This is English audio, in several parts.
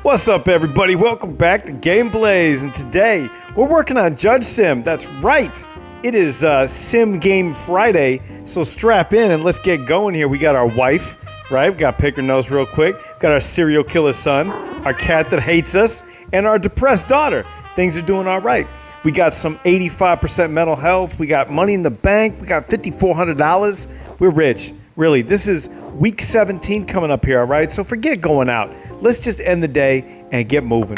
What's up, everybody? Welcome back to Gameplays, and today we're working on Judge Sim. That's right. It is Sim Game Friday, so strap in and let's get going here. We got our wife, right? We got to pick her nose real quick. Got our serial killer son, our cat that hates us, and our depressed daughter. Things are doing all right. We got some 85% mental health. We got money in the bank. We got $5,400. We're rich. Really, this is week 17 coming up here, all right? So forget going out. Let's just end the day and get moving.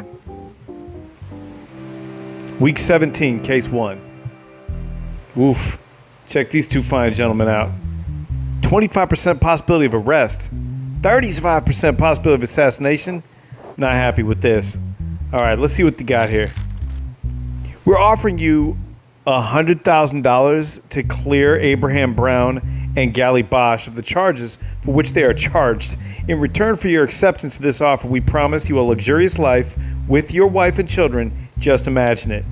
Week 17, case 1. Oof. Check these two fine gentlemen out. 25% possibility of arrest. 35% possibility of assassination. Not happy with this. All right, let's see what they got here. We're offering you $100,000 to clear Abraham Brown and Gally Bosch of the charges for which they are charged. In return for your acceptance of this offer, we promise you a luxurious life with your wife and children. Just imagine it.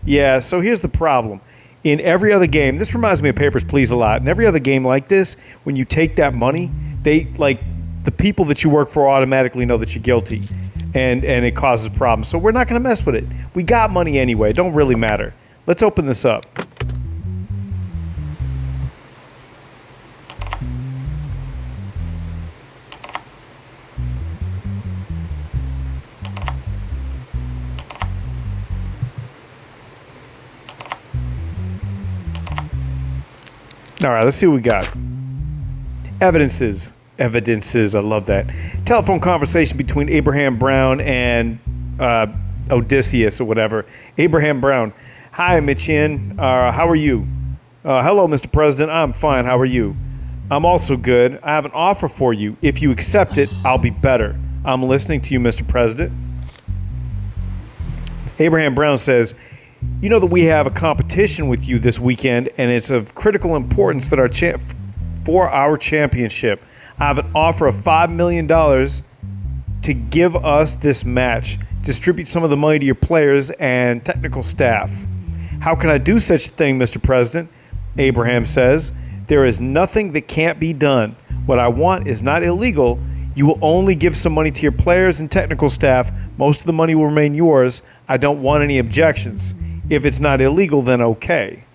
Yeah, so here's the problem. In every other game, this reminds me of Papers, Please a lot. In every other game like this, when you take that money, the people that you work for automatically know that you're guilty, and it causes problems. So we're not going to mess with it. We got money anyway. It don't really matter. Let's open this up. All right, let's see what we got. Evidences, I love that. Telephone conversation between Abraham Brown and Odysseus or whatever. Abraham Brown. Hi, Mitchian. How are you? Hello, Mr. President. I'm fine. How are you? I'm also good. I have an offer for you. If you accept it, I'll be better. I'm listening to you, Mr. President. Abraham Brown says, you know that we have a competition with you this weekend, and it's of critical importance that for our championship. I have an offer of $5 million to give us this match. Distribute some of the money to your players and technical staff. How can I do such a thing, Mr. President? Abraham says, there is nothing that can't be done. What I want is not illegal. You will only give some money to your players and technical staff. Most of the money will remain yours. I don't want any objections. If it's not illegal, then okay.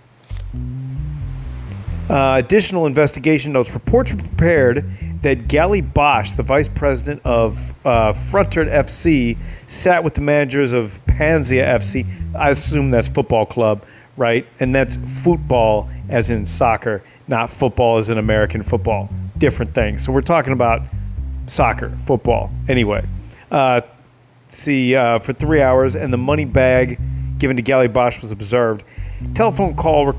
Additional investigation notes. Reports were prepared that Gally Bosch, the vice president of Frontert FC, sat with the managers of Panzia FC. I assume that's football club, right? And that's football as in soccer, not football as in American football. Different things. So we're talking about soccer, football. Anyway, for 3 hours, and the money bag given to Gally Bosch was observed. Telephone call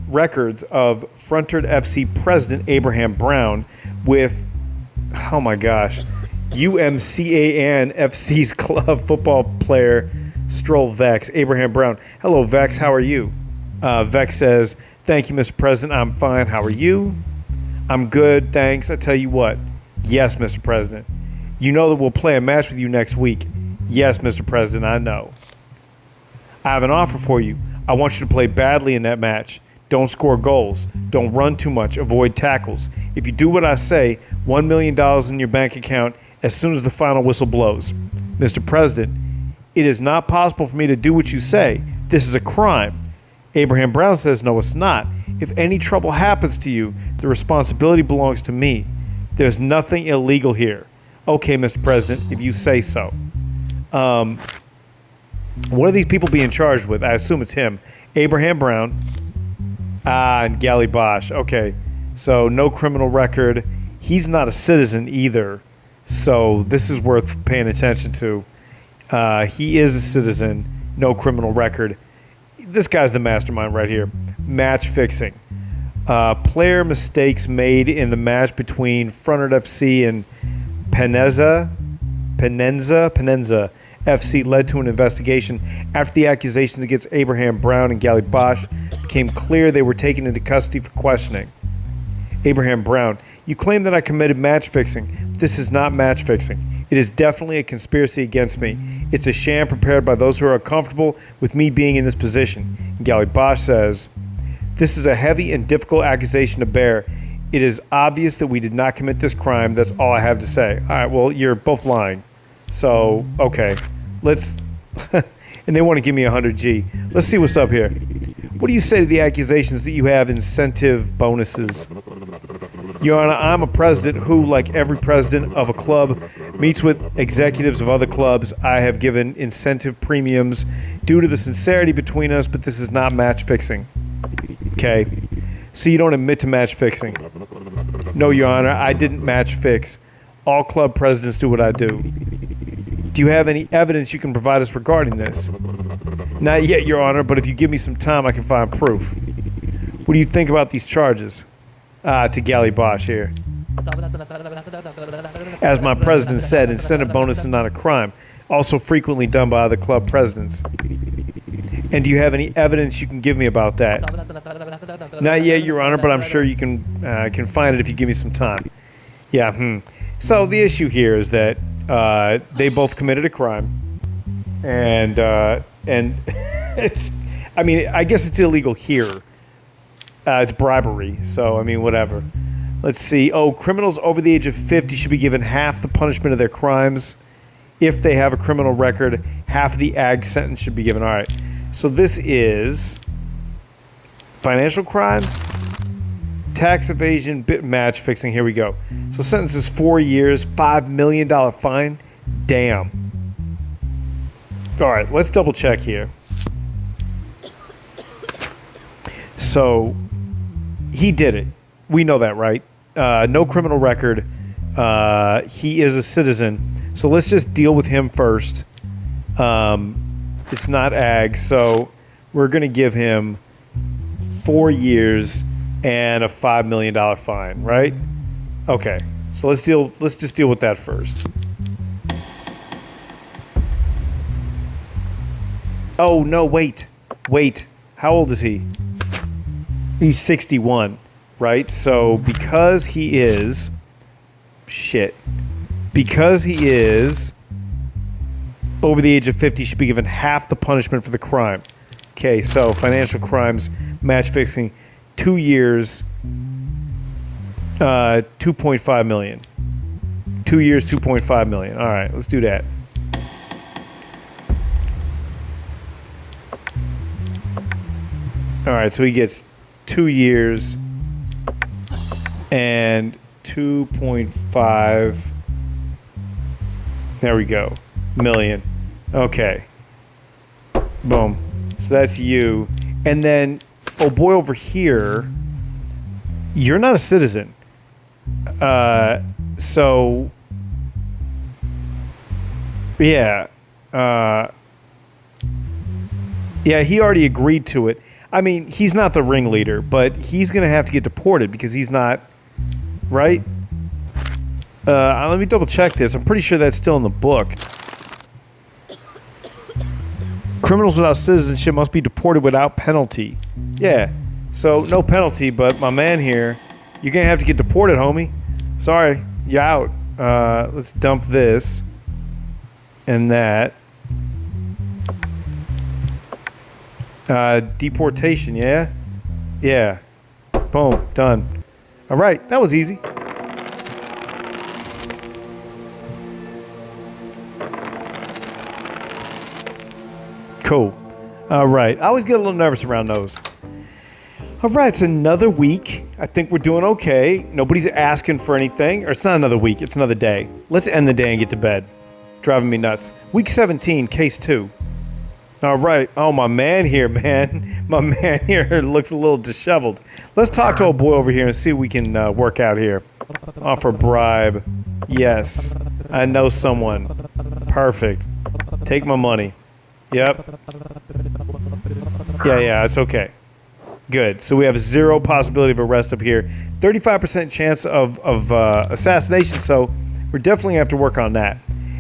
records of Frontert FC president Abraham Brown with, oh my gosh, UMCAN FC's club football player Stroll Vex. Abraham Brown. Hello, Vex. How are you? Vex says, thank you, Mr. President. I'm fine. How are you? I'm good. Thanks. I tell you what. Yes, Mr. President. You know that we'll play a match with you next week. Yes, Mr. President. I know. I have an offer for you. I want you to play badly in that match. Don't score goals. Don't run too much. Avoid tackles. If you do what I say, $1 million in your bank account as soon as the final whistle blows. Mr. President, it is not possible for me to do what you say. This is a crime. Abraham Brown says, no, it's not. If any trouble happens to you, the responsibility belongs to me. There's nothing illegal here. Okay, Mr. President, if you say so. What are these people being charged with? I assume it's him. Abraham Brown. And Gally Bosch. Okay. So no criminal record. He's not a citizen either. So this is worth paying attention to. He is a citizen. No criminal record. This guy's the mastermind right here. Match fixing. Player mistakes made in the match between Frontert FC and Penenza FC led to an investigation. After the accusations against Abraham Brown and Gally Bosch became clear, they were taken into custody for questioning. Abraham Brown, you claim that I committed match fixing. This is not match fixing. It is definitely a conspiracy against me. It's a sham prepared by those who are uncomfortable with me being in this position. And Gally Bosch says, this is a heavy and difficult accusation to bear. It is obvious that we did not commit this crime. That's all I have to say. All right, well, you're both lying. So, okay. Let's... and they want to give me 100G. Let's see what's up here. What do you say to the accusations that you have incentive bonuses? Your Honor, I'm a president who, like every president of a club, meets with executives of other clubs. I have given incentive premiums due to the sincerity between us, but this is not match fixing. Okay? So you don't admit to match fixing. No, Your Honor, I didn't match fix. All club presidents do what I do. Do you have any evidence you can provide us regarding this? Not yet, Your Honor, but if you give me some time, I can find proof. What do you think about these charges? To Gally Bosch here. As my president said, incentive bonus is not a crime, also frequently done by other club presidents. And do you have any evidence you can give me about that? Not yet, Your Honor, but I'm sure you can find it if you give me some time. Yeah, So the issue here is that they both committed a crime, and it's, I mean, I guess it's illegal here. It's bribery, so, I mean, whatever. Let's see. Oh, criminals over the age of 50 should be given half the punishment of their crimes. If they have a criminal record, half of the ag sentence should be given. All right. So this is financial crimes, tax evasion, bit match fixing. Here we go. So sentence is 4 years, $5 million fine. Damn. All right, let's double check here. So he did it. We know that, right? No criminal record. He is a citizen. So let's just deal with him first. It's not ag, so we're going to give him 4 years and a $5 million fine, right? Okay. So let's just deal with that first. Oh, no, wait. How old is he? He's 61, right? So because he is over the age of 50, should be given half the punishment for the crime. Okay, so financial crimes, match fixing, 2 years, 2.5 million. 2 years, 2.5 million. All right, let's do that. All right, so he gets 2 years and 2.5. There we go. Million. Okay. Boom. So that's you. And then, oh boy, over here, you're not a citizen. So, yeah. Yeah, he already agreed to it. I mean, he's not the ringleader, but he's going to have to get deported because he's not, right? Let me double check this. I'm pretty sure that's still in the book. Criminals without citizenship must be deported without penalty. Yeah, so no penalty, but my man here, you're going to have to get deported, homie. Sorry, you're out. Let's dump this and that. Deportation, yeah? Yeah. Boom, done. All right, that was easy. Cool. All right, I always get a little nervous around those. All right, it's another week. I think we're doing okay. Nobody's asking for anything. Or it's not another week, it's another day. Let's end the day and get to bed. Driving me nuts. Week 17, case 2. All right. Oh, my man here, man. My man here looks a little disheveled. Let's talk to old boy over here and see what we can work out here. Offer bribe. Yes. I know someone. Perfect. Take my money. Yep. Yeah, it's okay. Good. So we have 0 possibility of arrest up here. 35% chance of assassination, so we're definitely going to have to work on that.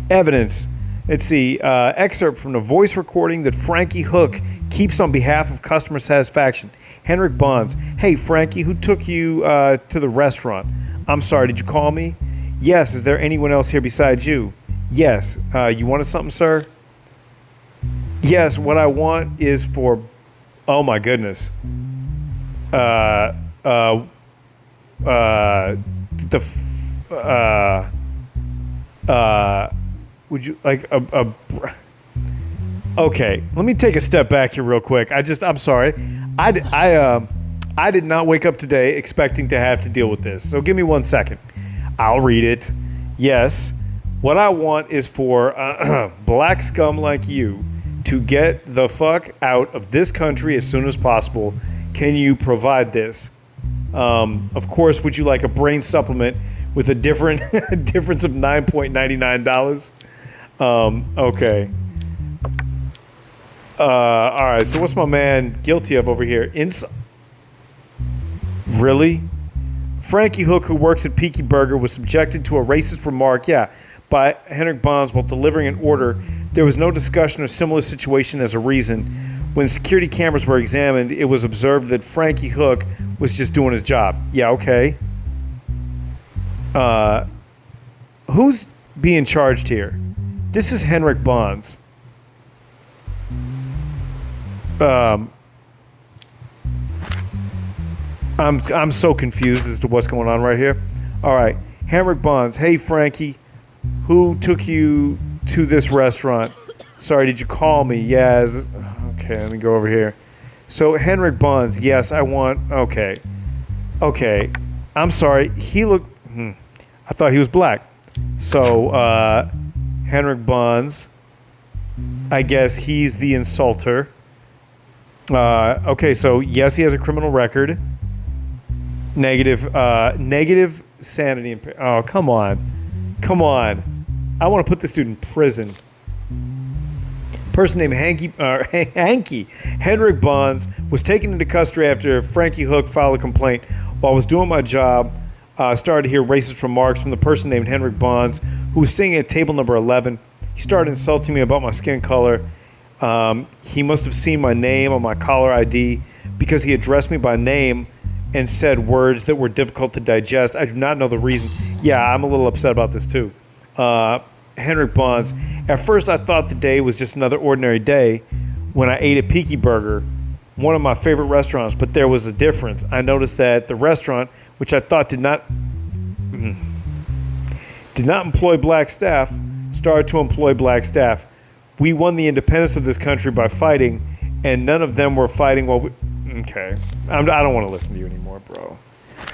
Evidence. Let's see, excerpt from the voice recording that Frankie Hook keeps on behalf of customer satisfaction. Henrik Bonds. Hey, Frankie, who took you to the restaurant? I'm sorry, did you call me? Yes, is there anyone else here besides you? Yes. You wanted something, sir? Yes, what I want is for... Oh, my goodness. would you like a Okay, let me take a step back here real quick. I'm sorry. I did not wake up today expecting to have to deal with this. So give me 1 second. I'll read it. Yes. What I want is for black scum like you to get the fuck out of this country as soon as possible. Can you provide this? Of course, would you like a brain supplement with a difference of $9.99? Okay. All right. So what's my man guilty of over here? Really? Frankie Hook, who works at Peaky Burger, was subjected to a racist remark, by Henrik Bonds while delivering an order. There was no discussion or similar situation as a reason. When security cameras were examined, it was observed that Frankie Hook was just doing his job. Yeah, okay. Who's being charged here? This is Henrik Bonds. I'm so confused as to what's going on right here. All right, Henrik Bonds. Hey, Frankie, who took you to this restaurant? Sorry, did you call me? Yes. Okay, let me go over here. So Henrik Bonds. Yes, I want. Okay. I'm sorry. He looked. I thought he was black. So Henrik Bonds. I guess he's the insulter. Okay, so yes, he has a criminal record. Negative sanity. Oh, come on. I want to put this dude in prison. Person named Hanky Henrik Bonds was taken into custody after Frankie Hook filed a complaint. While I was doing my job, I started to hear racist remarks from the person named Henrik Bonds, who was sitting at table number 11. He started insulting me about my skin color. He must have seen my name on my caller ID because he addressed me by name and said words that were difficult to digest. I do not know the reason. Yeah, I'm a little upset about this too. Henrik Bonds. At first, I thought the day was just another ordinary day when I ate at Peaky Burger, one of my favorite restaurants, but there was a difference. I noticed that the restaurant, which I thought did not employ black staff, started to employ black staff. We won the independence of this country by fighting, and none of them were fighting while we... Okay. I don't want to listen to you anymore, bro.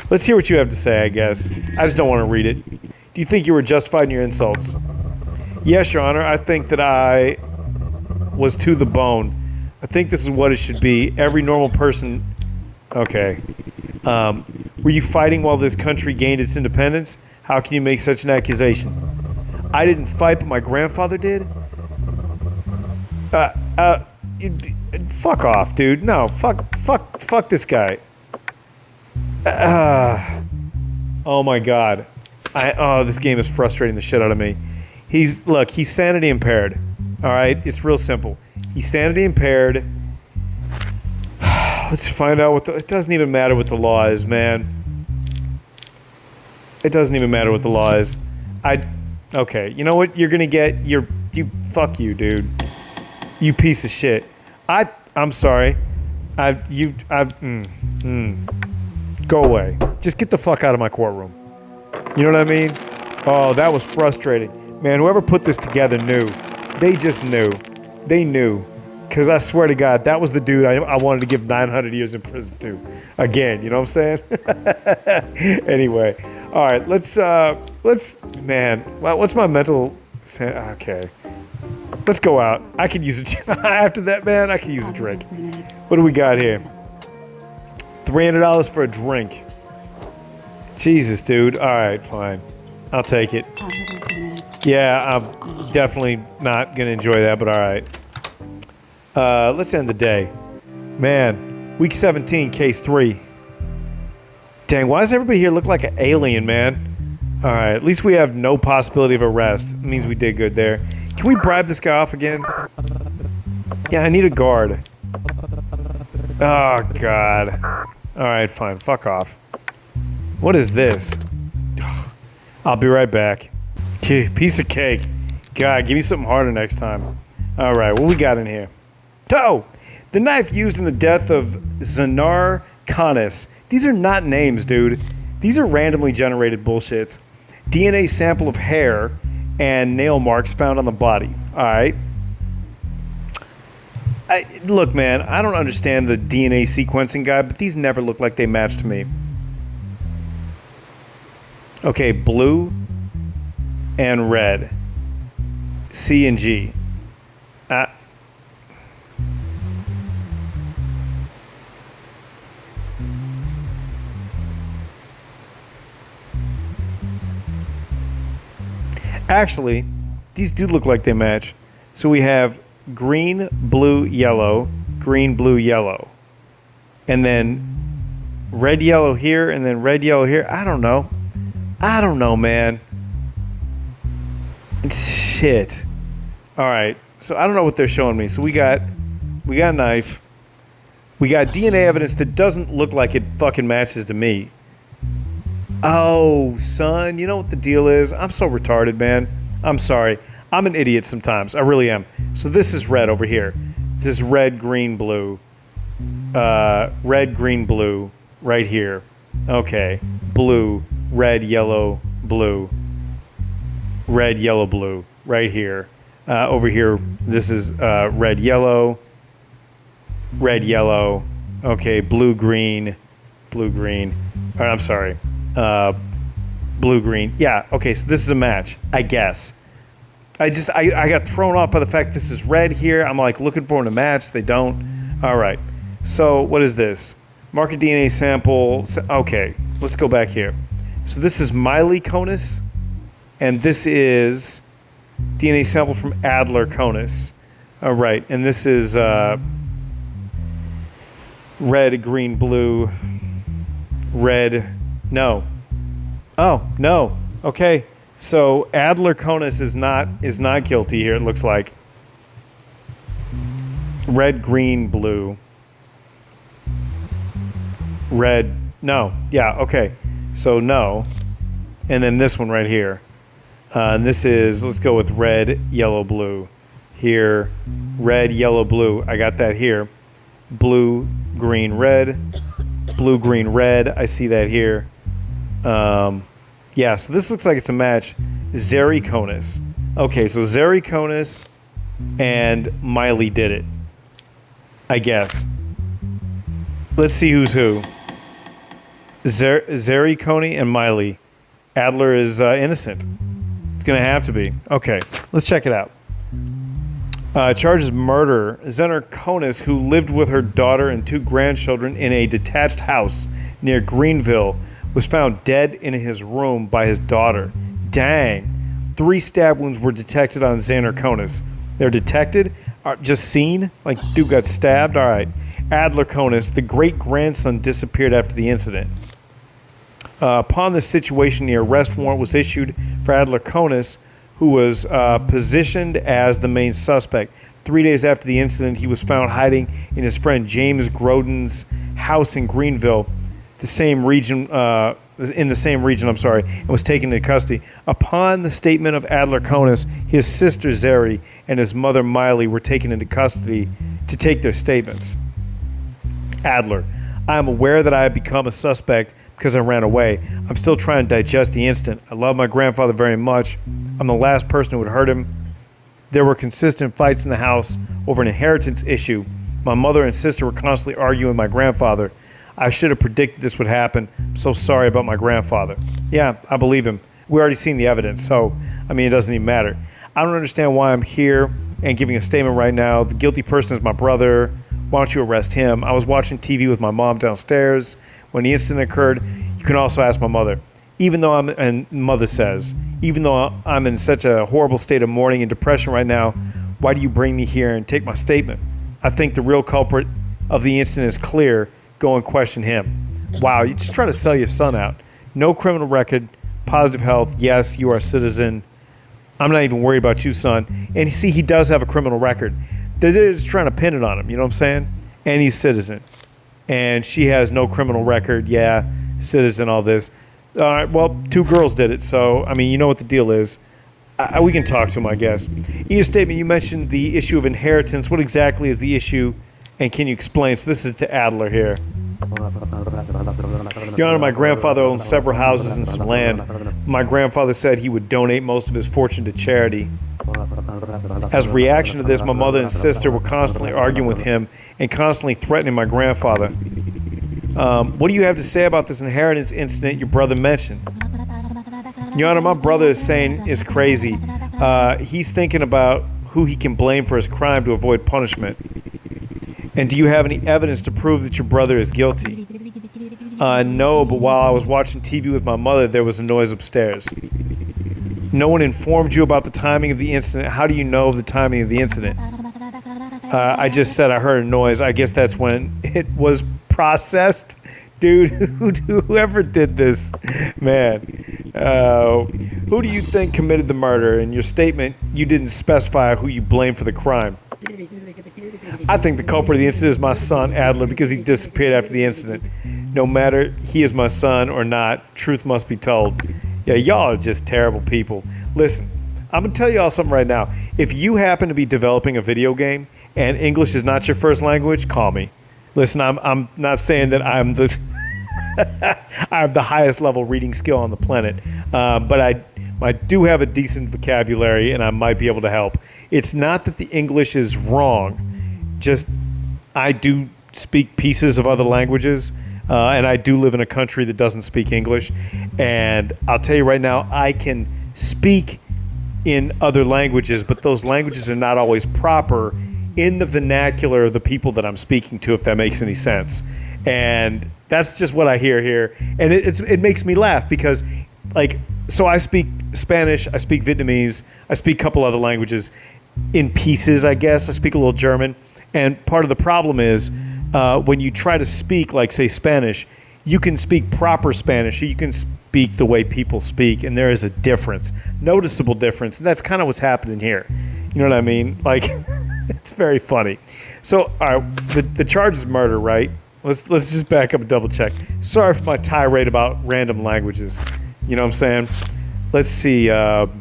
Let's hear what you have to say, I guess. I just don't want to read it. Do you think you were justified in your insults? Yes, Your Honor. I think that I was to the bone. I think this is what it should be. Every normal person... Okay. Were you fighting while this country gained its independence? How can you make such an accusation? I didn't fight, but my grandfather did? Fuck off, dude. No, fuck this guy. Oh my God. This game is frustrating the shit out of me. He's sanity impaired. All right, it's real simple. He's sanity impaired. Let's find out it doesn't even matter what the law is, man. It doesn't even matter what the law is. Okay, you know what you're gonna get? Fuck you, dude. You piece of shit. I'm sorry. Go away. Just get the fuck out of my courtroom. You know what I mean? Oh, that was frustrating. Man, whoever put this together knew. They just knew. They knew. Because I swear to God, that was the dude I wanted to give 900 years in prison to. Again, you know what I'm saying? Anyway. All right, let's, man, what's my mental, okay. Let's go out. I could use after that, man, I could use a drink. What do we got here? $300 for a drink. Jesus, dude. All right, fine. I'll take it. Yeah, I'm definitely not going to enjoy that, but all right. Let's end the day. Man, week 17, case 3. Dang, why does everybody here look like an alien, man? All right, at least we have no possibility of arrest. It means we did good there. Can we bribe this guy off again? Yeah, I need a guard. Oh, God. All right, fine. Fuck off. What is this? I'll be right back. Piece of cake. God, give me something harder next time. All right, what we got in here? Oh, the knife used in the death of Zanar Khanis. These are not names, dude. These are randomly generated bullshits. DNA sample of hair and nail marks found on the body. All right. Look, man, I don't understand the DNA sequencing guy, but these never look like they match to me. Okay, blue and red. C and G. Actually, these do look like they match. So we have green, blue, yellow, green, blue, yellow. And then red, yellow here, and then red, yellow here. I don't know. I don't know, man. Shit. All right. So I don't know what they're showing me. So we got a knife. We got DNA evidence that doesn't look like it fucking matches to me. Oh, son, you know what the deal is? I'm so retarded, man. I'm sorry. I'm an idiot sometimes. I really am. So this is red over here. This is red, green, blue. Red, green, blue right here. Okay. Blue, red, yellow, blue. Red, yellow, blue right here. Over here, this is red, yellow. Red, yellow. Okay, blue, green. Blue, green. All right, I'm sorry. Blue, green. Yeah, okay, so this is a match, I guess. I got thrown off by the fact this is red here. I'm like looking for them to match. They don't. All right. So what is this? Marker DNA sample. Okay, let's go back here. So this is Miley conus, and this is DNA sample from Adler conus. All right, and this is red, green, blue, red. No. Oh, no. Okay. So Adler conus is not guilty here, it looks like. Red, green, blue. Red. No. Yeah, okay. So no. And then this one right here. And this is, let's go with red, yellow, blue. Here. Red, yellow, blue. I got that here. Blue, green, red. Blue, green, red. I see that here. Yeah, so this looks like it's a match. Zeri conus. Okay, so Zeri conus and Miley did it, I guess. Let's see who's who. Zeri Coney and Miley. Adler is innocent. It's going to have to be. Okay, let's check it out. Charges murder. Zener Conus, who lived with her daughter and 2 grandchildren in a detached house near Greenville, was found dead in his room by his daughter. Dang. 3 stab wounds were detected on Zener Conus. They're detected? Just seen? Like, dude got stabbed? All right. Adler Conus, the great-grandson, disappeared after the incident. Upon this situation, the arrest warrant was issued for Adler Conus, who was positioned as the main suspect. 3 days after the incident, he was found hiding in his friend James Grodin's house in Greenville, the same region, in the same region, and was taken into custody. Upon the statement of Adler Conus, his sister Zeri and his mother Miley were taken into custody to take their statements. Adler: I am aware that I have become a suspect because I ran away. I'm still trying to digest the incident. I love my grandfather very much. I'm the last person who would hurt him. There were consistent fights in the house over an inheritance issue. My mother and sister were constantly arguing with my grandfather. I should have predicted this would happen. I'm so sorry about my grandfather. Yeah, I believe him. We already seen the evidence, so, I mean, it doesn't even matter. I don't understand why I'm here and giving a statement right now. The guilty person is my brother. Why don't you arrest him? I was watching TV with my mom downstairs when the incident occurred. You can also ask my mother. Even though mother says, even though I'm in such a horrible state of mourning and depression right now, why do you bring me here and take my statement? I think the real culprit of the incident is clear. Go and question him. Wow, you just try to sell your son out. No criminal record, positive health. Yes, you are a citizen. I'm not even worried about you, son. And see, he does have a criminal record. They're just trying to pin it on him, you know what I'm saying? And he's citizen. And she has no criminal record. Yeah, citizen, all this. All right, well, 2 girls did it. So, I mean, you know what the deal is. We can talk to him, I guess. In your statement, you mentioned the issue of inheritance. What exactly is the issue? And can you explain? So this is to Adler here. Your Honor, my grandfather owned several houses and some land. My grandfather said he would donate most of his fortune to charity. As a reaction to this, my mother and sister were constantly arguing with him and constantly threatening my grandfather. What do you have to say about this inheritance incident your brother mentioned? Your Honor, my brother is saying is crazy. He's thinking about who he can blame for his crime to avoid punishment. And do you have any evidence to prove that your brother is guilty? No, but while I was watching TV with my mother, there was a noise upstairs. No one informed you about the timing of the incident. How do you know of the timing of the incident? I just said I heard a noise. I guess that's when it was processed. Dude, whoever did this, man. Who do you think committed the murder? In your statement, you didn't specify who you blame for the crime. I think the culprit of the incident is my son, Adler, because he disappeared after the incident. No matter he is my son or not, truth must be told. Yeah, y'all are just terrible people. Listen, I'm going to tell y'all something right now. If you happen to be developing a video game and English is not your first language, call me. Listen, I'm not saying that I'm the I have the highest level reading skill on the planet, but I do have a decent vocabulary and I might be able to help. It's not that the English is wrong, just I do speak pieces of other languages, and I do live in a country that doesn't speak English. And I'll tell you right now, I can speak in other languages, but those languages are not always proper in the vernacular of the people that I'm speaking to, if that makes any sense. And that's just what I hear here. And it makes me laugh because, like, so I speak Spanish, I speak Vietnamese, I speak a couple other languages in pieces, I guess. I speak a little German. And part of the problem is when you try to speak, like, say, Spanish, you can speak proper Spanish, or you can speak the way people speak, and there is a difference, noticeable difference. And that's kind of what's happening here. You know what I mean? Like, it's very funny. So, all right, the charge is murder, right? Let's just back up and double check. Sorry for my tirade about random languages. You know what I'm saying? Let's see. Murder.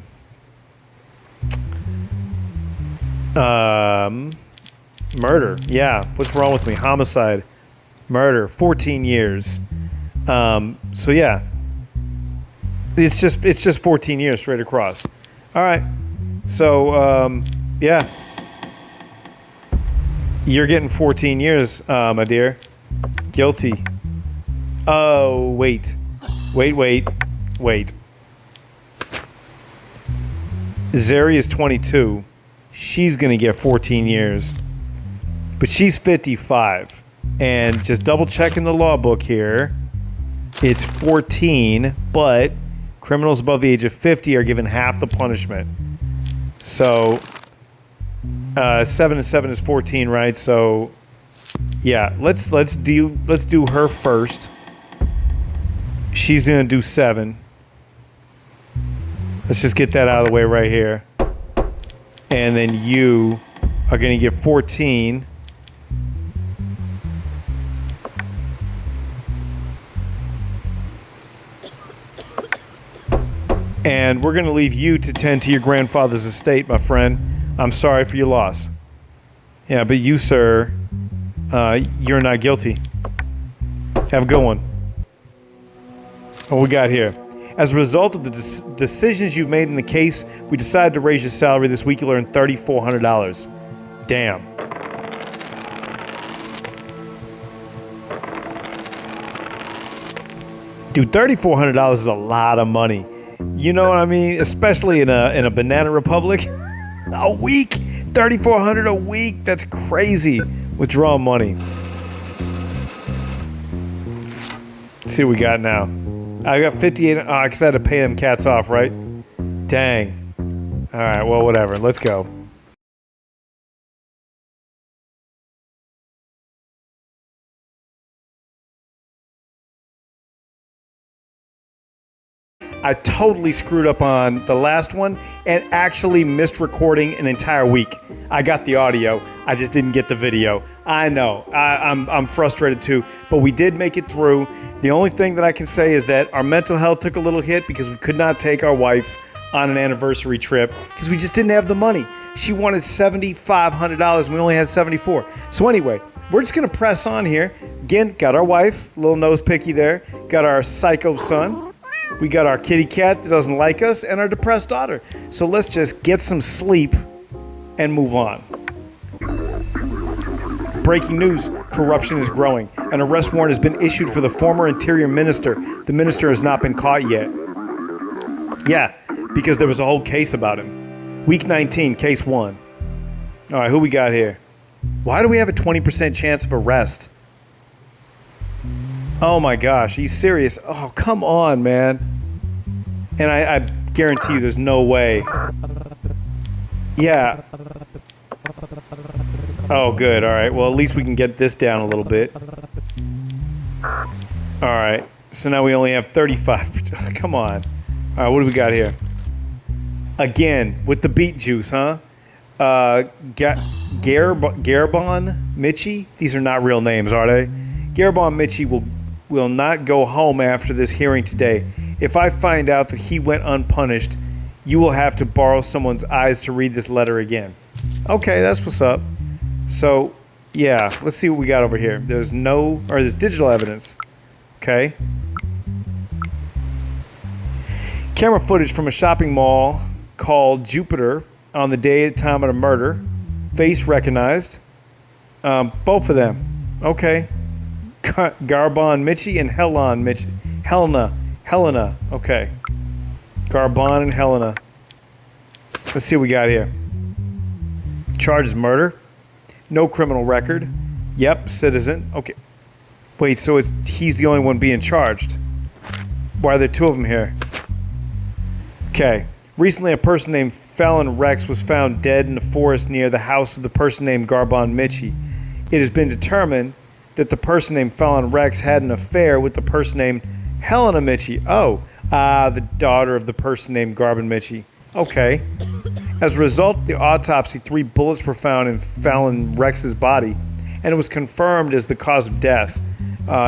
Yeah. What's wrong with me? Homicide. Murder. 14 years. So yeah. It's just 14 years straight across. All right. So yeah. You're getting 14 years, my dear. Guilty. Oh, wait. Zeri is 22. She's going to get 14 years. But she's 55. And just double checking the law book here. It's 14, but criminals above the age of 50 are given half the punishment. So 7 and 7 is 14, right? So yeah, let's do her first. She's gonna do 7. Let's just get that out of the way right here. And then you are gonna get 14. And we're gonna leave you to tend to your grandfather's estate, my friend. I'm sorry for your loss. Yeah, but you, sir, you're not guilty. Have a good one. What we got here? As a result of the decisions you've made in the case, we decided to raise your salary this week. You'll earn $3,400. Damn. Dude, $3,400 is a lot of money. You know what I mean? Especially in a banana republic. A week, $3,400 a week. That's crazy. Withdraw money. Let's see what we got now. I got 58. Because I had to pay them cats off, right? Dang. All right. Well, whatever. Let's go. I totally screwed up on the last one and actually missed recording an entire week. I got the audio, I just didn't get the video. I know, I'm frustrated too, but we did make it through. The only thing that I can say is that our mental health took a little hit because we could not take our wife on an anniversary trip because we just didn't have the money. She wanted $7,500 and we only had $74. So anyway, we're just going to press on here. Again, got our wife, little nose picky there. Got our psycho son. We got our kitty cat that doesn't like us, and our depressed daughter. So let's just get some sleep and move on. Breaking news, corruption is growing. An arrest warrant has been issued for the former interior minister. The minister has not been caught yet. Yeah, because there was a whole case about him. Week 19, case 1. All right, who we got here? Why do we have a 20% chance of arrest? Oh my gosh, are you serious? Oh, come on, man. And I guarantee you there's no way. Yeah. Oh, good. All right. Well, at least we can get this down a little bit. All right. So now we only have 35. Come on. All right. What do we got here? Again, with the beet juice, huh? Garbon Mitchie? These are not real names, are they? Garbon Mitchie will not go home after this hearing today. If I find out that he went unpunished, you will have to borrow someone's eyes to read this letter again. Okay, that's what's up. So, yeah, let's see what we got over here. There's digital evidence. Okay. Camera footage from a shopping mall called Jupiter on the day and time of the murder. Face recognized. Both of them. Okay. Garbon Mitchie and Helena. Okay. Garbon and Helena. Let's see what we got here. Charges murder. No criminal record. Yep, citizen. Okay. Wait, so he's the only one being charged. Why are there two of them here? Okay. Recently, a person named Fallon Rex was found dead in the forest near the house of the person named Garbon Mitchie. It has been determined that the person named Fallon Rex had an affair with the person named Helena Mitchie. Oh, the daughter of the person named Garbon Mitchie. Okay. As a result of the autopsy, 3 bullets were found in Fallon Rex's body, and it was confirmed as the cause of death.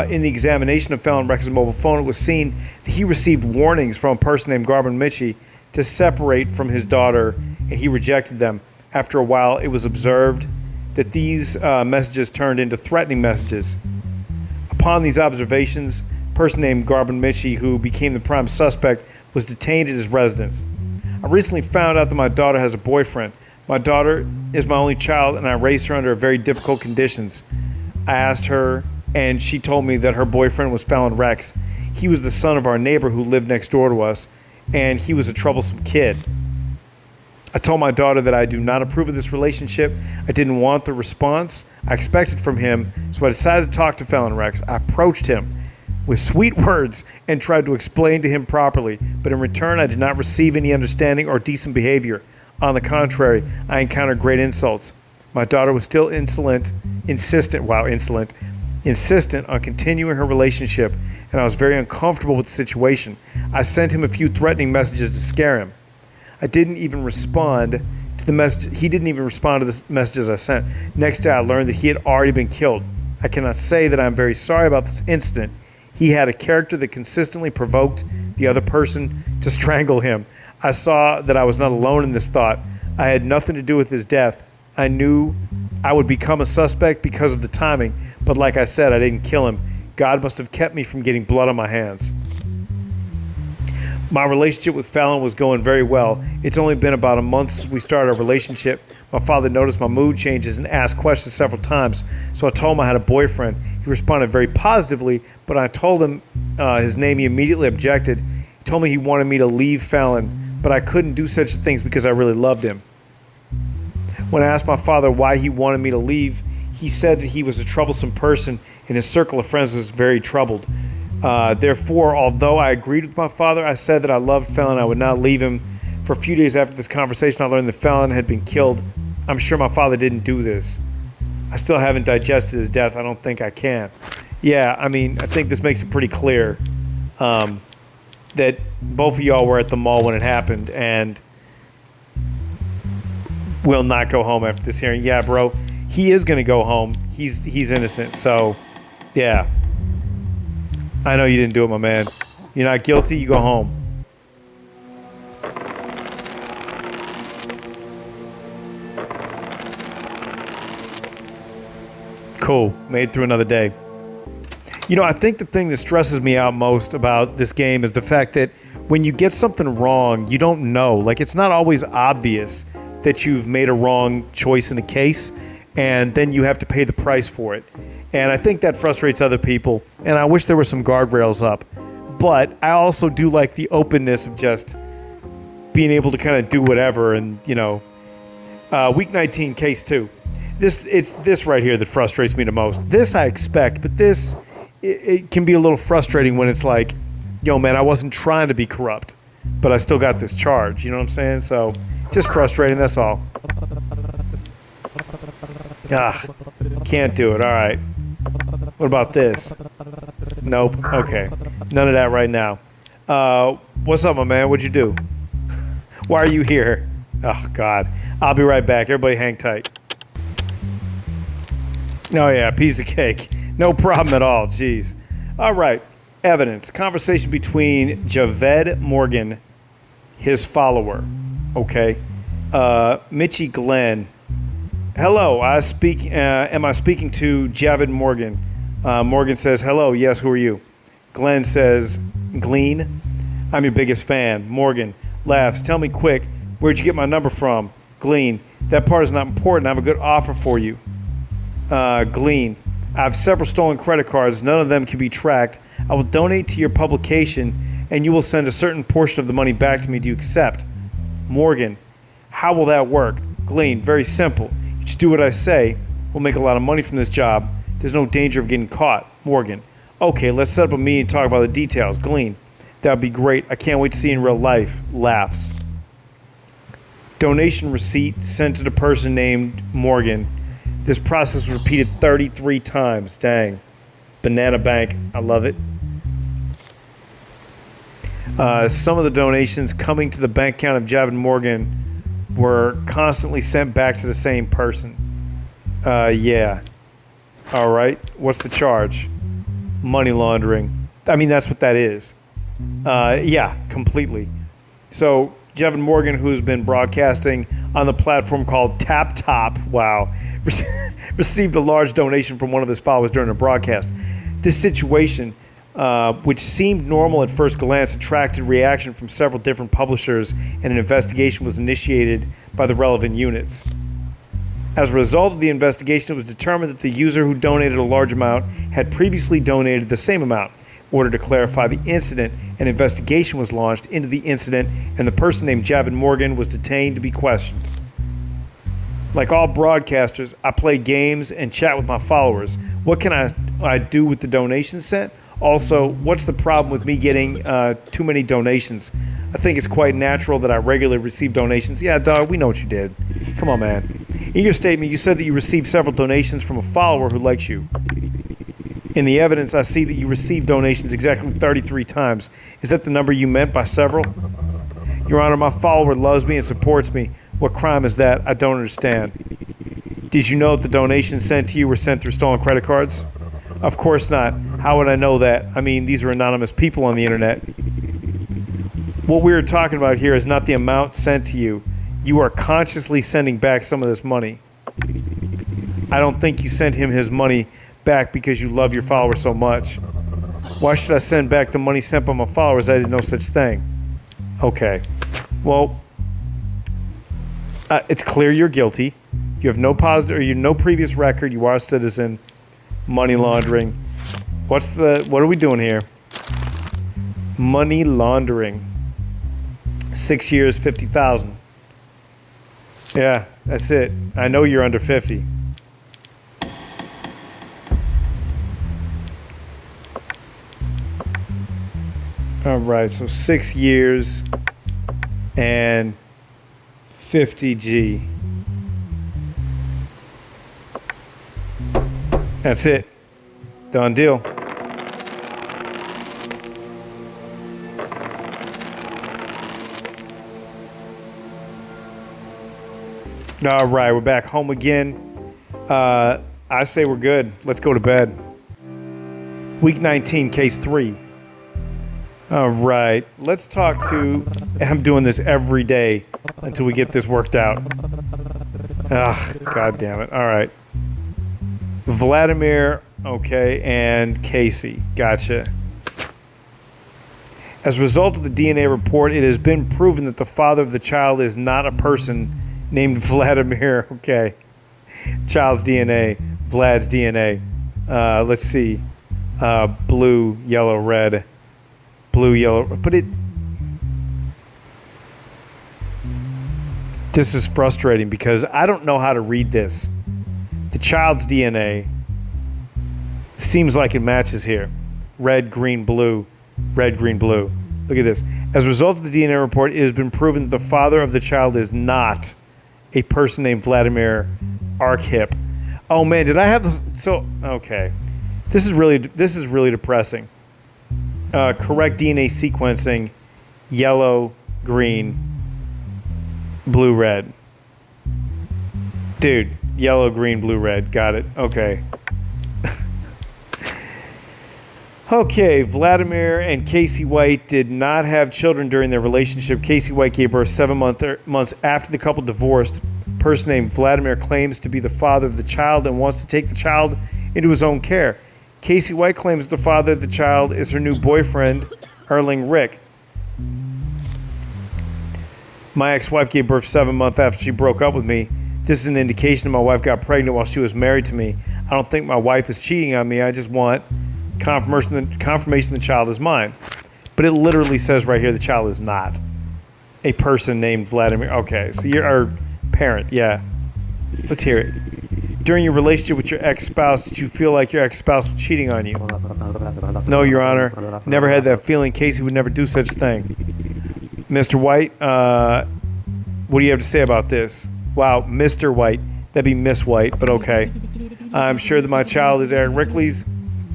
In the examination of Fallon Rex's mobile phone, it was seen that he received warnings from a person named Garbon Mitchie to separate from his daughter, and he rejected them. After a while, it was observed that these messages turned into threatening messages. Upon these observations, a person named Garbon Mitchie, who became the prime suspect, was detained at his residence. I recently found out that my daughter has a boyfriend. My daughter is my only child, and I raised her under very difficult conditions. I asked her, and she told me that her boyfriend was Fallon Rex. He was the son of our neighbor who lived next door to us, and he was a troublesome kid. I told my daughter that I do not approve of this relationship. I didn't want the response I expected from him, so I decided to talk to Fallon Rex. I approached him with sweet words and tried to explain to him properly, but in return I did not receive any understanding or decent behavior. On the contrary, I encountered great insults. My daughter was still insistent on continuing her relationship, and I was very uncomfortable with the situation. I sent him a few threatening messages to scare him. I didn't even respond to the message. He didn't even respond to the messages I sent. Next day I learned that he had already been killed. I cannot say that I'm very sorry about this incident. He had a character that consistently provoked the other person to strangle him. I saw that I was not alone in this thought. I had nothing to do with his death. I knew I would become a suspect because of the timing, but like I said, I didn't kill him. God must have kept me from getting blood on my hands. My relationship with Fallon was going very well. It's only been about a month since we started our relationship. My father noticed my mood changes and asked questions several times, so I told him I had a boyfriend. He responded very positively, but I told him his name. He immediately objected. He told me he wanted me to leave Fallon, but I couldn't do such things because I really loved him. When I asked my father why he wanted me to leave, he said that he was a troublesome person and his circle of friends was very troubled. Therefore, although I agreed with my father, I said that I loved Fallon. I would not leave him. For a few days after this conversation, I learned that Fallon had been killed. I'm sure my father didn't do this. I still haven't digested his death. I don't think I can. Yeah, I mean, I think this makes it pretty clear that both of y'all were at the mall when it happened and will not go home after this hearing. Yeah, bro, he is going to go home. He's innocent. So, yeah. I know you didn't do it, my man. You're not guilty, you go home. Cool. Made it through another day. You know, I think the thing that stresses me out most about this game is the fact that when you get something wrong, you don't know. Like, it's not always obvious that you've made a wrong choice in a case, and then you have to pay the price for it. And I think that frustrates other people, and I wish there were some guardrails up. But I also do like the openness of just being able to kind of do whatever. And, you know, week 19, case 2. It's this right here that frustrates me the most. This I expect, but this, it can be a little frustrating when it's like, yo, man, I wasn't trying to be corrupt, but I still got this charge. You know what I'm saying? So, just frustrating, that's all. Can't do it. All right. What about this? Nope. Okay. None of that right now. What's up, my man? What'd you do? Why are you here? Oh, God. I'll be right back. Everybody hang tight. Oh, yeah. Piece of cake. No problem at all. Jeez. All right. Evidence. Conversation between Javed Morgan, his follower. Okay. Mitchie Glenn. Hello. Am I speaking to Javed Morgan? Morgan says, hello. Yes. Who are you? Glenn says, Glean. I'm your biggest fan. Morgan laughs. Tell me quick. Where'd you get my number from? Glean. That part is not important. I have a good offer for you. Glean. I have several stolen credit cards. None of them can be tracked. I will donate to your publication, and you will send a certain portion of the money back to me. Do you accept? Morgan. How will that work? Glean. Very simple. You just do what I say. We'll make a lot of money from this job. There's no danger of getting caught. Morgan. Okay, let's set up a meeting and talk about the details. Glean. That would be great. I can't wait to see you in real life. Laughs. Donation receipt sent to the person named Morgan. This process was repeated 33 times. Dang. Banana Bank. I love it. Some of the donations coming to the bank account of Javed Morgan were constantly sent back to the same person. Yeah. All right. What's the charge? Money laundering. I mean, that's what that is. Yeah, completely. So Javed Morgan, who's been broadcasting on the platform called Tap Top, wow, received a large donation from one of his followers during a broadcast. This situation, which seemed normal at first glance, attracted reaction from several different publishers, and an investigation was initiated by the relevant units. As a result of the investigation, it was determined that the user who donated a large amount had previously donated the same amount. In order to clarify the incident, an investigation was launched into the incident, and the person named Javed Morgan was detained to be questioned. Like all broadcasters, I play games and chat with my followers. What can I do with the donations sent? Also, what's the problem with me getting too many donations? I think it's quite natural that I regularly receive donations. Yeah, dog, we know what you did. Come on, man. In your statement, you said that you received several donations from a follower who likes you. In the evidence, I see that you received donations exactly 33 times. Is that the number you meant by several? Your Honor, my follower loves me and supports me. What crime is that? I don't understand. Did you know that the donations sent to you were sent through stolen credit cards? Of course not. How would I know that? I mean, these are anonymous people on the internet. What we're talking about here is not the amount sent to you. You are consciously sending back some of this money. I don't think you sent him his money back because you love your followers so much. Why should I send back the money sent by my followers? I didn't know such thing. Okay. Well, it's clear you're guilty. You have no previous record. You are a citizen. Money laundering. What are we doing here? Money laundering. 6 years, 50,000. Yeah, that's it. I know you're under 50. All right, so 6 years and 50G. That's it. Done deal. All right, we're back home again. I say we're good. Let's go to bed. Week 19, case 3. All right, let's talk to... I'm doing this every day until we get this worked out. Ugh, God damn it. All right. Vladimir, okay, and Casey. Gotcha. As a result of the DNA report, it has been proven that the father of the child is not a person named Vladimir. Okay. Child's DNA, Vlad's DNA. Let's see. Blue, yellow, red. Blue, yellow. But this is frustrating because I don't know how to read this. The child's DNA seems like it matches here. Red, green, blue. Red, green, blue. Look at this. As a result of the DNA report, it has been proven that the father of the child is not a person named Vladimir Arkhip. Oh man, did I have this? So okay, this is really depressing. Correct DNA sequencing: yellow, green, blue, red. Dude, yellow, green, blue, red. Got it. Okay. Okay, Vladimir and Casey White did not have children during their relationship. Casey White gave birth 7 months after the couple divorced. A person named Vladimir claims to be the father of the child and wants to take the child into his own care. Casey White claims the father of the child is her new boyfriend, Erling Rick. My ex-wife gave birth 7 months after she broke up with me. This is an indication that my wife got pregnant while she was married to me. I don't think my wife is cheating on me. I just want confirmation the child is mine. But it literally says right here the child is not a person named Vladimir. Okay, so you're our parent. Yeah. Let's hear it. During your relationship with your ex-spouse, did you feel like your ex-spouse was cheating on you? No, Your Honor. Never had that feeling. Casey would never do such a thing. Mr. White, what do you have to say about this? Wow, Mr. White. That'd be Miss White, but okay. I'm sure that my child is Eric Rickley's.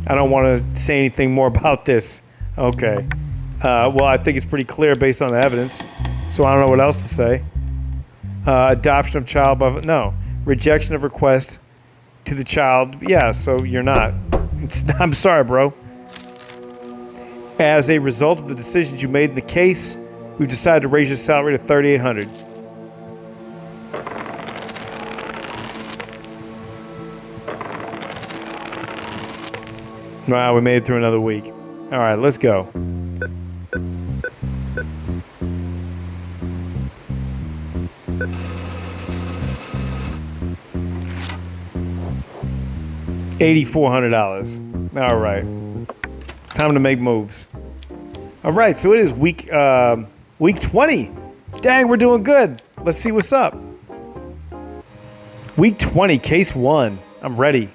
I don't want to say anything more about this. Okay. Well, I think it's pretty clear based on the evidence, so I don't know what else to say. Adoption of child by... No. Rejection of request to the child. Yeah, so you're not. I'm sorry, bro. As a result of the decisions you made in the case, we've decided to raise your salary to $3,800. Wow, we made it through another week. All right, let's go. $8,400. All right, time to make moves. All right, so it is week 20. Dang, we're doing good. Let's see what's up. Week 20, case 1. I'm ready.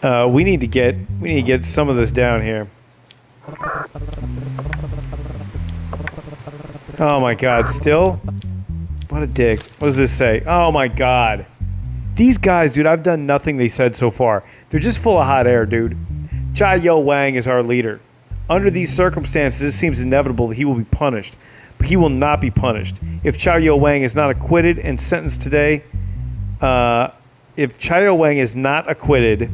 We need to get some of this down here. Oh my God, still? What a dick. What does this say? Oh my God. These guys, dude, I've done nothing they said so far. They're just full of hot air, dude. Chai Yo Wang is our leader. Under these circumstances, it seems inevitable that he will be punished. But he will not be punished. If Chai Yo Wang is not acquitted and sentenced today, if Chai Yo Wang is not acquitted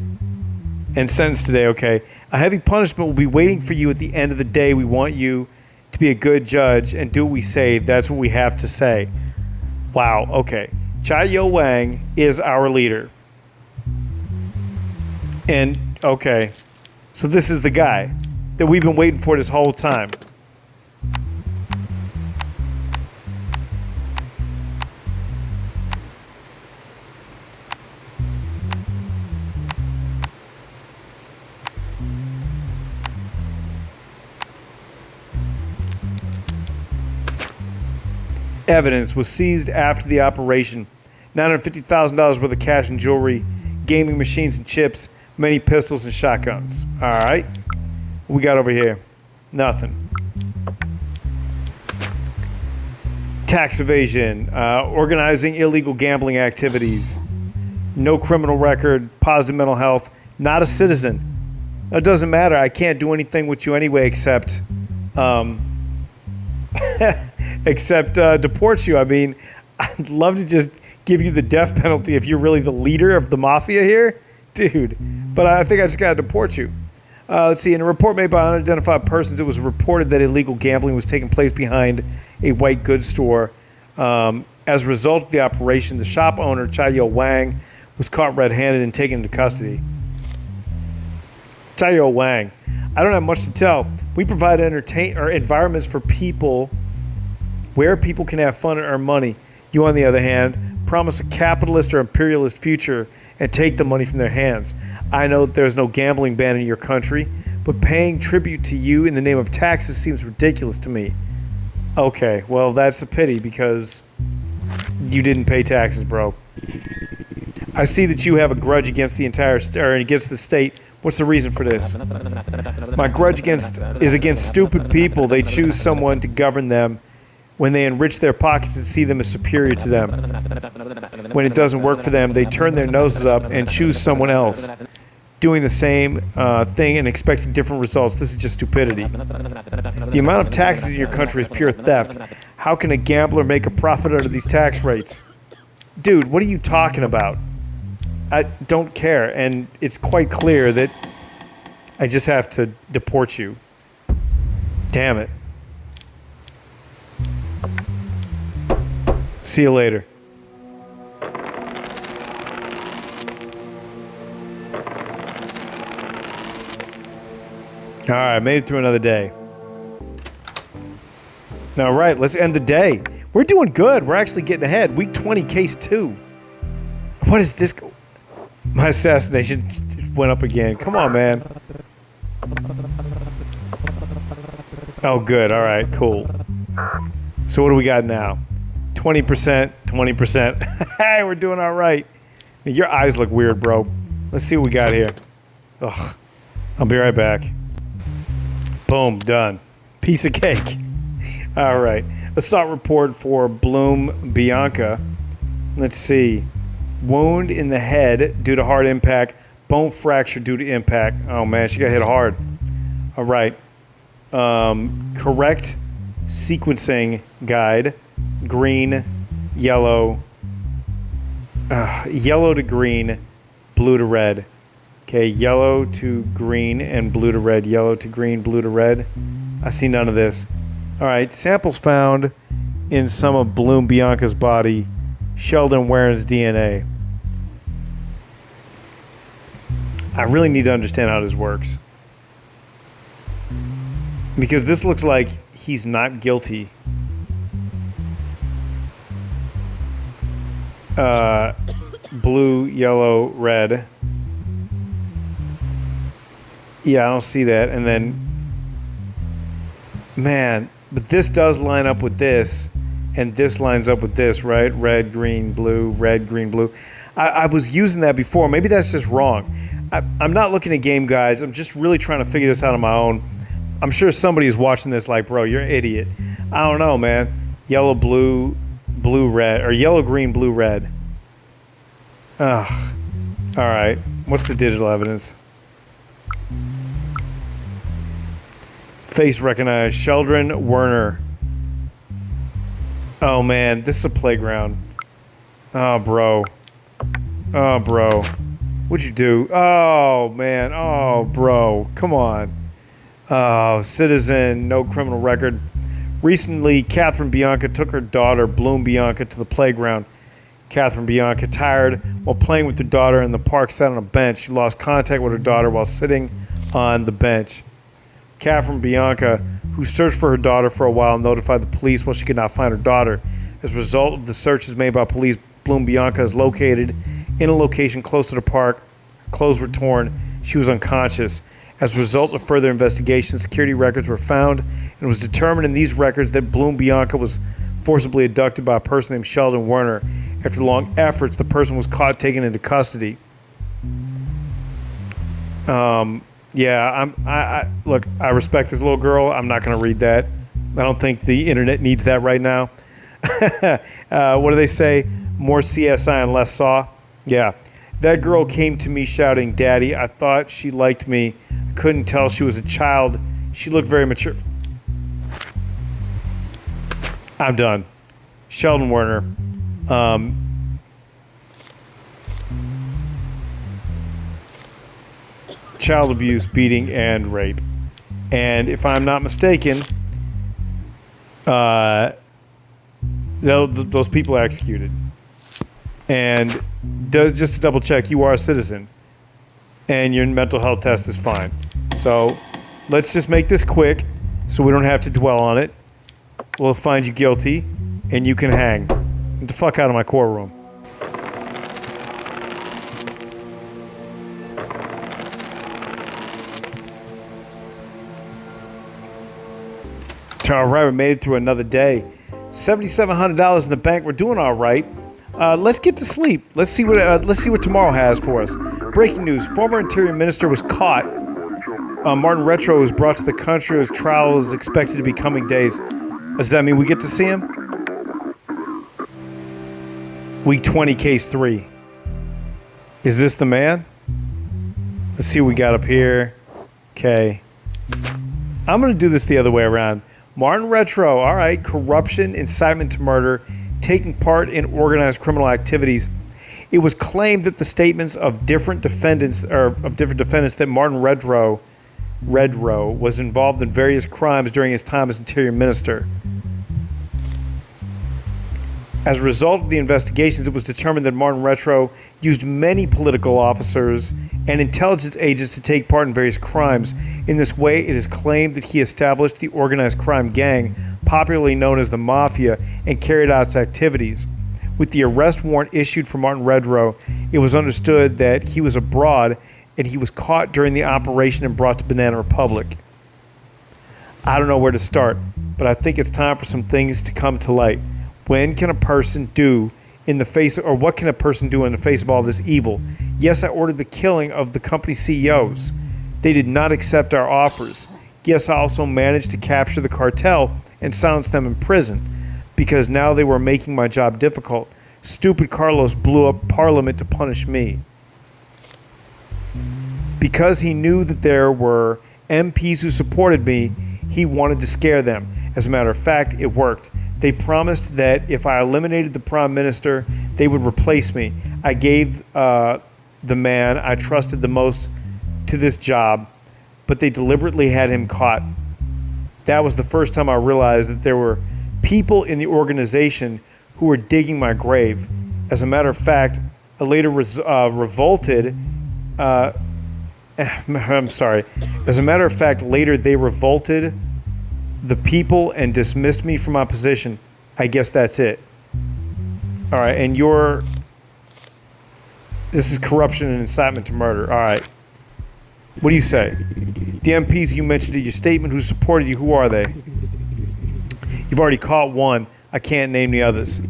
and sentenced today, okay, a heavy punishment will be waiting for you at the end of the day. We want you to be a good judge and do what we say. That's what we have to say. Wow, okay. Chai Yo Wang is our leader. And, okay, so this is the guy that we've been waiting for this whole time. Evidence was seized after the operation. $950,000 worth of cash and jewelry, gaming machines and chips, many pistols and shotguns. All right. What we got over here? Nothing. Tax evasion, organizing illegal gambling activities, no criminal record, positive mental health, not a citizen. It doesn't matter. I can't do anything with you anyway except... except deport you. I mean, I'd love to just give you the death penalty if you're really the leader of the mafia here. Dude. But I think I just got to deport you. Let's see. In a report made by unidentified persons, it was reported that illegal gambling was taking place behind a white goods store. As a result of the operation, the shop owner, Chai Yo Wang, was caught red-handed and taken into custody. Tayo Wang. I don't have much to tell. We provide environments for people where people can have fun and earn money. You, on the other hand, promise a capitalist or imperialist future and take the money from their hands. I know that there's no gambling ban in your country, but paying tribute to you in the name of taxes seems ridiculous to me. Okay, well, that's a pity because you didn't pay taxes, bro. I see that you have a grudge against the against the state. What's the reason for this? My grudge is against stupid people. They choose someone to govern them when they enrich their pockets and see them as superior to them. When it doesn't work for them, they turn their noses up and choose someone else, doing the same thing and expecting different results. This is just stupidity. The amount of taxes in your country is pure theft. How can a gambler make a profit out of these tax rates? Dude, what are you talking about? I don't care, and it's quite clear that I just have to deport you. Damn it. See you later. All right, made it through another day. All right, let's end the day. We're doing good. We're actually getting ahead. Week 20, case 2. What is this? My assassination went up again. Come on, man. Oh, good. All right, cool. So what do we got now? 20%, 20%. Hey, we're doing all right. Your eyes look weird, bro. Let's see what we got here. Ugh. I'll be right back. Boom, done. Piece of cake. All right. Assault report for Bloom Bianca. Let's see. Wound in the head due to hard impact. Bone fracture due to impact. Oh, man, she got hit hard. All right. Correct sequencing guide. Green, yellow. Yellow to green, blue to red. Okay, yellow to green and blue to red. Yellow to green, blue to red. I see none of this. All right, samples found in some of Bloom Bianca's body. Sheldon Warren's DNA. I really need to understand how this works. Because this looks like he's not guilty. Blue, yellow, red. Yeah, I don't see that. And then, man, but this does line up with this, and this lines up with this, right? Red, green, blue, red, green, blue. I was using that before. Maybe that's just wrong. I'm not looking at game guides. I'm just really trying to figure this out on my own. I'm sure somebody is watching this like, bro, you're an idiot. I don't know, man. Yellow, blue, blue, red, or yellow, green, blue, red. Ugh. All right. What's the digital evidence? Face recognized. Sheldon Werner. Oh, man. This is a playground. Oh, bro. Oh, bro. What'd you do? Oh, man. Oh, bro. Come on. Oh, citizen. No criminal record. Recently, Catherine Bianca took her daughter, Bloom Bianca, to the playground. Catherine Bianca, tired while playing with her daughter in the park, sat on a bench. She lost contact with her daughter while sitting on the bench. Catherine Bianca, who searched for her daughter for a while, notified the police while she could not find her daughter. As a result of the searches made by police, Bloom Bianca is located in a location close to the park. Her clothes were torn. She was unconscious. As a result of further investigation, security records were found, and it was determined in these records that Bloom Bianca was forcibly abducted by a person named Sheldon Werner. After long efforts, the person was caught, taken into custody. Yeah, look, I respect this little girl. I'm not going to read that. I don't think the internet needs that right now. What do they say? More CSI and less Saw? Yeah. That girl came to me shouting, "Daddy." I thought she liked me. I couldn't tell she was a child. She looked very mature. I'm done. Sheldon Werner. Child abuse, beating, and rape. And if I'm not mistaken, those people are executed. And just to double check, you are a citizen. And your mental health test is fine. So let's just make this quick so we don't have to dwell on it. We'll find you guilty and you can hang. Get the fuck out of my courtroom. All right, we made it through another day. $7,700 in the bank. We're doing all right. Let's get to sleep. Let's see what tomorrow has for us. Breaking news: former Interior Minister was caught. Martin Retro was brought to the country. His trial is expected to be coming days. Does that mean we get to see him? Week 20, case 3. Is this the man? Let's see what we got up here. Okay. I'm going to do this the other way around. Martin Retro, all right, corruption, incitement to murder, taking part in organized criminal activities. It was claimed that the statements of different defendants that Martin Redrow was involved in various crimes during his time as Interior Minister. As a result of the investigations, it was determined that Martin Retro used many political officers and intelligence agents to take part in various crimes. In this way, it is claimed that he established the organized crime gang, popularly known as the Mafia, and carried out its activities. With the arrest warrant issued for Martin Redrow, it was understood that he was abroad and he was caught during the operation and brought to Banana Republic. I don't know where to start, but I think it's time for some things to come to light. What can a person do in the face of all this evil? Yes, I ordered the killing of the company CEOs. They did not accept our offers. Yes, I also managed to capture the cartel and silence them in prison because now they were making my job difficult. Stupid Carlos blew up Parliament to punish me. Because he knew that there were MPs who supported me, he wanted to scare them. As a matter of fact, it worked. They promised that if I eliminated the Prime Minister, they would replace me. I gave the man I trusted the most to this job, but they deliberately had him caught. That was the first time I realized that there were people in the organization who were digging my grave. As a matter of fact, I later revolted. I'm sorry. As a matter of fact, later they revolted the people and dismissed me from my position. I guess that's it. All right, and this is corruption and incitement to murder. All right. What do you say? The MPs you mentioned in your statement who supported you, who are they? You've already caught one. I can't name the others.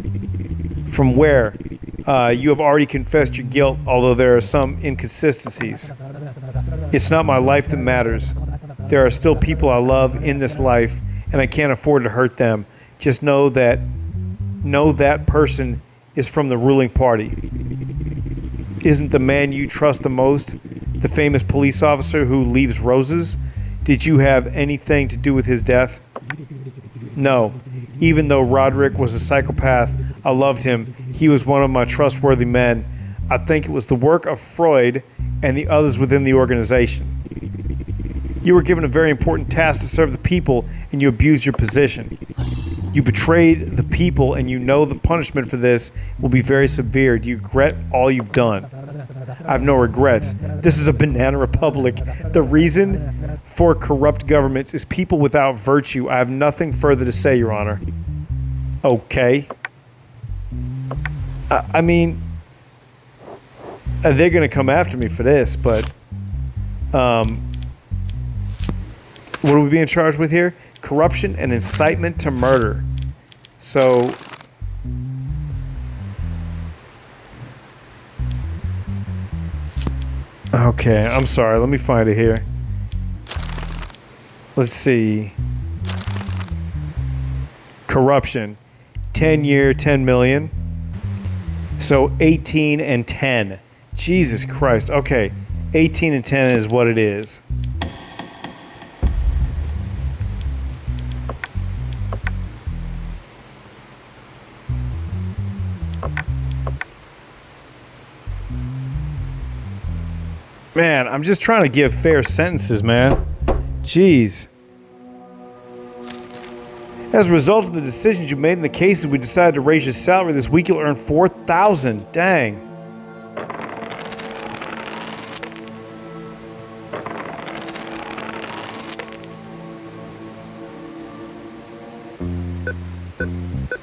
From where? You have already confessed your guilt, although there are some inconsistencies. It's not my life that matters. There are still people I love in this life, and I can't afford to hurt them. Just know that person is from the ruling party. Isn't the man you trust the most the famous police officer who leaves roses? Did you have anything to do with his death? No. Even though Roderick was a psychopath, I loved him. He was one of my trustworthy men. I think it was the work of Freud and the others within the organization. You were given a very important task to serve the people, and you abused your position. You betrayed the people, and you know the punishment for this will be very severe. Do you regret all you've done? I have no regrets. This is a banana republic. The reason for corrupt governments is people without virtue. I have nothing further to say, Your Honor. Okay. I mean, they're going to come after me for this, but what are we being charged with here? Corruption and incitement to murder. So, okay, I'm sorry. Let me find it here. Let's see. Corruption. 10-year, 10 million. So 18 and 10. Jesus Christ. Okay. 18 and 10 is what it is. Man, I'm just trying to give fair sentences, man. Jeez. As a result of the decisions you made in the cases, we decided to raise your salary this week. You'll earn $4,000. Dang.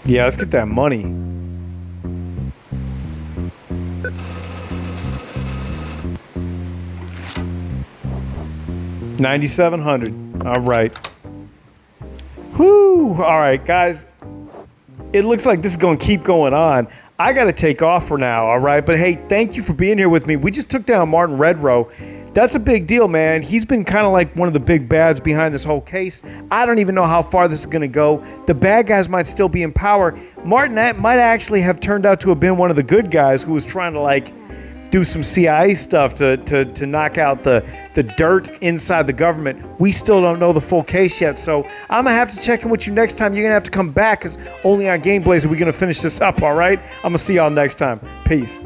Yeah, let's get that money. $9,700. All right. Whoo! All right, guys. It looks like this is going to keep going on. I got to take off for now, all right? But hey, thank you for being here with me. We just took down Martin Redrow. That's a big deal, man. He's been kind of like one of the big bads behind this whole case. I don't even know how far this is going to go. The bad guys might still be in power. Martin might actually have turned out to have been one of the good guys who was trying to like do some CIA stuff to knock out the dirt inside the government. We still don't know the full case yet, so I'm gonna have to check in with you next time. You're gonna have to come back, because only on Game Blaze are we gonna finish this up, all right? I'm gonna see y'all next time. Peace.